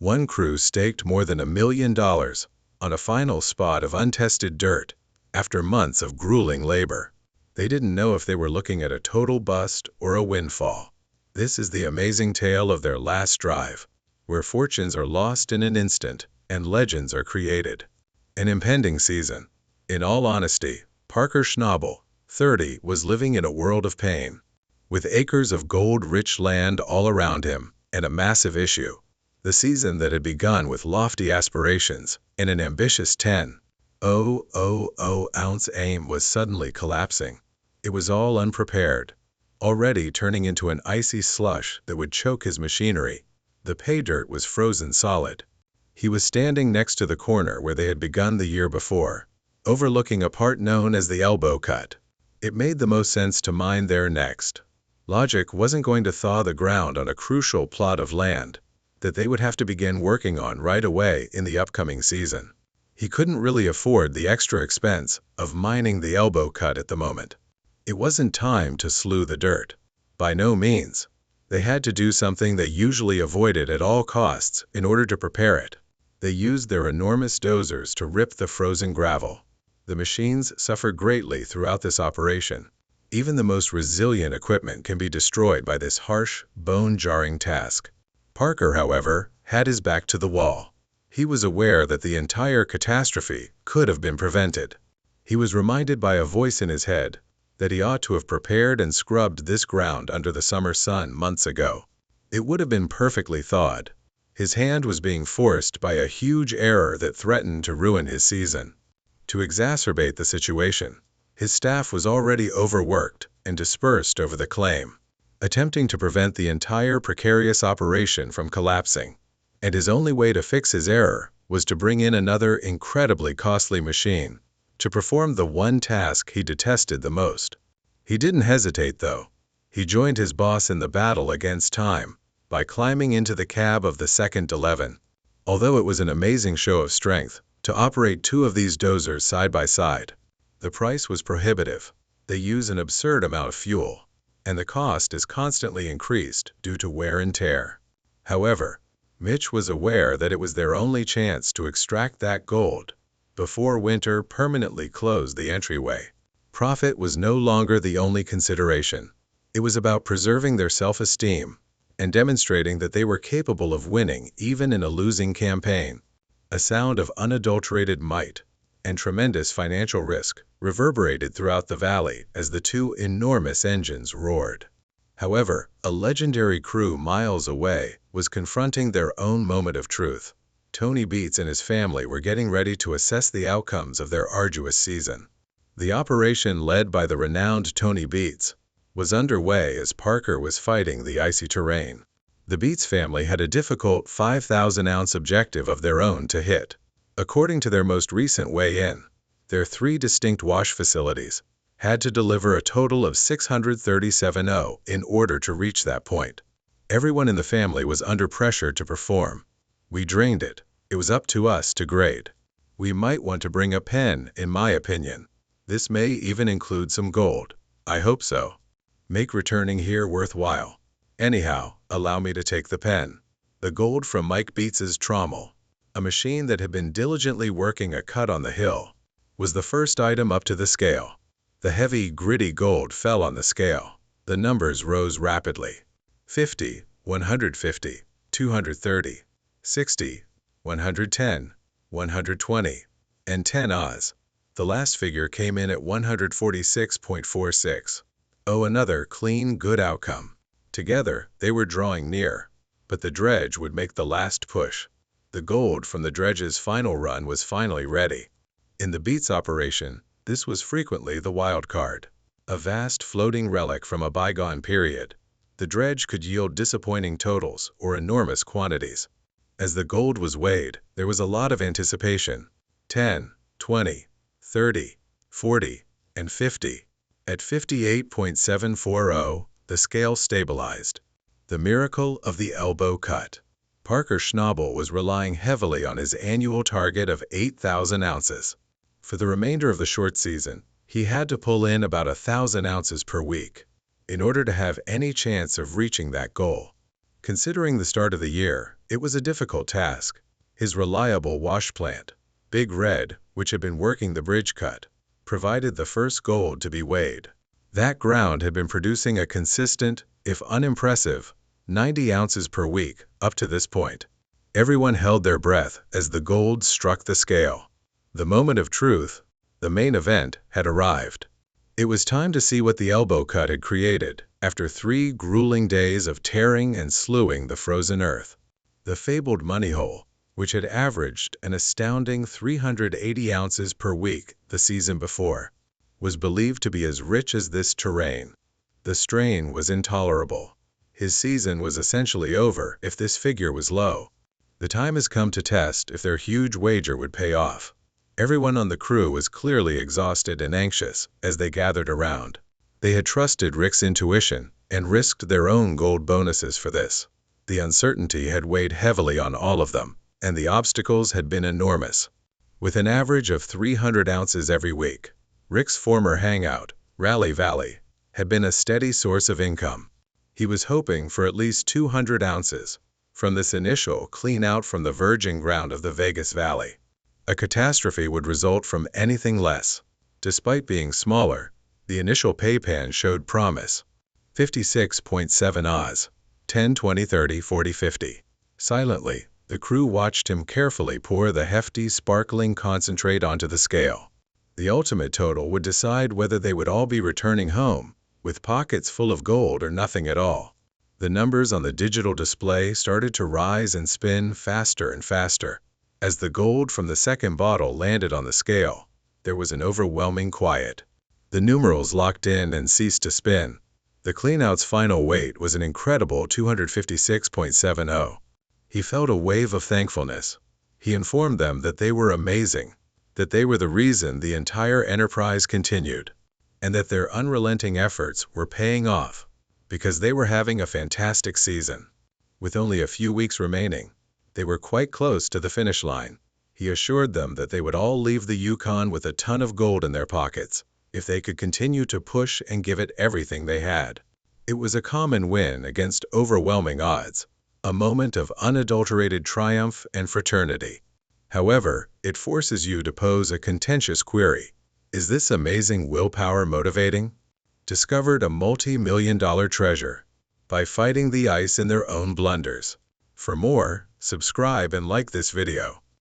One crew staked more than $1 million on a final spot of untested dirt after months of grueling labor. They didn't know if they were looking at a total bust or a windfall. This is the amazing tale of their last drive, where fortunes are lost in an instant and legends are created. An impending season. In all honesty, Parker Schnabel, 30, was living in a world of pain. With acres of gold-rich land all around him and a massive issue, the season that had begun with lofty aspirations and an ambitious 10,000-ounce aim was suddenly collapsing. It was all unprepared, already turning into an icy slush that would choke his machinery. The pay dirt was frozen solid. He was standing next to the corner where they had begun the year before, overlooking a part known as the elbow cut. It made the most sense to mine there next. Logic wasn't going to thaw the ground on a crucial plot of land that they would have to begin working on right away in the upcoming season. He couldn't really afford the extra expense of mining the elbow cut at the moment. It wasn't time to slew the dirt. By no means. They had to do something they usually avoided at all costs in order to prepare it. They used their enormous dozers to rip the frozen gravel. The machines suffered greatly throughout this operation. Even the most resilient equipment can be destroyed by this harsh, bone-jarring task. Parker, however, had his back to the wall. He was aware that the entire catastrophe could have been prevented. He was reminded by a voice in his head that he ought to have prepared and scrubbed this ground under the summer sun months ago. It would have been perfectly thawed. His hand was being forced by a huge error that threatened to ruin his season. To exacerbate the situation, his staff was already overworked and dispersed over the claim, attempting to prevent the entire precarious operation from collapsing. And his only way to fix his error was to bring in another incredibly costly machine to perform the one task he detested the most. He didn't hesitate, though. He joined his boss in the battle against time by climbing into the cab of the second 11. Although it was an amazing show of strength to operate two of these dozers side by side, the price was prohibitive. They use an absurd amount of fuel, and the cost is constantly increased due to wear and tear. However, Mitch was aware that it was their only chance to extract that gold before winter permanently closed the entryway. Profit was no longer the only consideration. It was about preserving their self-esteem and demonstrating that they were capable of winning even in a losing campaign. A sound of unadulterated might and tremendous financial risk reverberated throughout the valley as the two enormous engines roared. However, a legendary crew miles away was confronting their own moment of truth. Tony Beets and his family were getting ready to assess the outcomes of their arduous season. The operation led by the renowned Tony Beets was underway as Parker was fighting the icy terrain. The Beets family had a difficult 5,000-ounce objective of their own to hit. According to their most recent weigh-in, their 3 distinct wash facilities had to deliver a total of 637 in order to reach that point. Everyone in the family was under pressure to perform. We drained it. It was up to us to grade. We might want to bring a pen, in my opinion. This may even include some gold. I hope so. Make returning here worthwhile. Anyhow, allow me to take the pen. The gold from Mike Beets's trommel, a machine that had been diligently working a cut on the hill, was the first item up to the scale. The heavy, gritty gold fell on the scale. The numbers rose rapidly. 50, 150, 230, 60, 110, 120, and 10 Oz. The last figure came in at 146.46. Oh, another clean, good outcome. Together, they were drawing near, but the dredge would make the last push. The gold from the dredge's final run was finally ready. In the Beets operation, this was frequently the wild card. A vast floating relic from a bygone period, the dredge could yield disappointing totals or enormous quantities. As the gold was weighed, there was a lot of anticipation. 10, 20, 30, 40, and 50. At 58.740, the scale stabilized. The miracle of the elbow cut. Parker Schnabel was relying heavily on his annual target of 8,000 ounces. For the remainder of the short season, he had to pull in about 1,000 ounces per week in order to have any chance of reaching that goal. Considering the start of the year, it was a difficult task. His reliable wash plant, Big Red, which had been working the bridge cut, provided the first gold to be weighed. That ground had been producing a consistent, if unimpressive, 90 ounces per week up to this point. Everyone held their breath as the gold struck the scale. The moment of truth, the main event, had arrived. It was time to see what the elbow cut had created after 3 grueling days of tearing and slewing the frozen earth. The fabled money hole, which had averaged an astounding 380 ounces per week the season before, was believed to be as rich as this terrain. The strain was intolerable. His season was essentially over if this figure was low. The time has come to test if their huge wager would pay off. Everyone on the crew was clearly exhausted and anxious as they gathered around. They had trusted Rick's intuition and risked their own gold bonuses for this. The uncertainty had weighed heavily on all of them, and the obstacles had been enormous. With an average of 300 ounces every week, Rick's former hangout, Rally Valley, had been a steady source of income. He was hoping for at least 200 ounces from this initial clean out from the virgin ground of the Vegas Valley. A catastrophe would result from anything less. Despite being smaller, the initial pay pan showed promise. 56.7 Oz. 10, 20, 30, 40, 50. Silently, the crew watched him carefully pour the hefty, sparkling concentrate onto the scale. The ultimate total would decide whether they would all be returning home with pockets full of gold or nothing at all. The numbers on the digital display started to rise and spin faster and faster. As the gold from the second bottle landed on the scale, there was an overwhelming quiet. The numerals locked in and ceased to spin. The cleanout's final weight was an incredible 256.70. He felt a wave of thankfulness. He informed them that they were amazing, that they were the reason the entire enterprise continued, and that their unrelenting efforts were paying off because they were having a fantastic season. With only a few weeks remaining, they were quite close to the finish line. He assured them that they would all leave the Yukon with a ton of gold in their pockets if they could continue to push and give it everything they had. It was a common win against overwhelming odds, a moment of unadulterated triumph and fraternity. However, it forces you to pose a contentious query. Is this amazing willpower motivating? Discovered a multi-million-dollar treasure by fighting the ice in their own blunders. For more, subscribe and like this video.